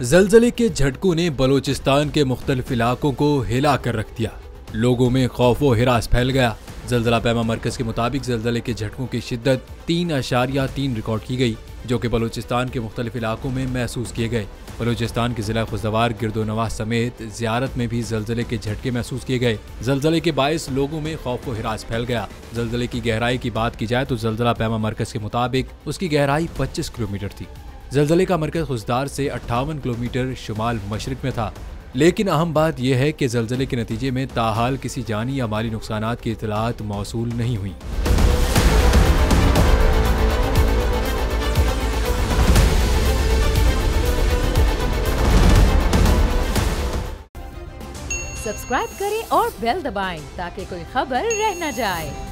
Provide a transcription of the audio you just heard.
ज़लज़ले के झटकों ने बलोचिस्तान के मुख्तलिफ इलाकों को हिला कर रख दिया। लोगों में खौफ व हिरास फैल गया। ज़लज़ला पैमा मरकज़ के मुताबिक ज़लज़ले के झटकों की शिद्दत 3.3 रिकॉर्ड की गई, जो कि बलोचिस्तान के मुख्तलिफ इलाकों में महसूस किए गए। बलोचिस्तान के ज़िला खुशगवार, गिरदोनवाह समेत ज़ियारत में भी ज़लज़ले के झटके महसूस किए गए। ज़लज़ले के बायस लोगों में खौफ व हिरास फैल गया। ज़लज़ले की गहराई की बात की जाए तो ज़लज़ला पैमा मरकज़ के मुताबिक उसकी गहराई 25 किलोमीटर थी। ज़लज़ले का मरकज़ खुशदार से 58 किलोमीटर शुमाल मशरिक में था। लेकिन अहम बात यह है कि ज़लज़ले के नतीजे में ताहाल किसी जानी या माली नुकसानात की इत्तलात मौसूल नहीं हुई। सब्सक्राइब करें और बेल दबाएं ताकि कोई खबर रह न जाए।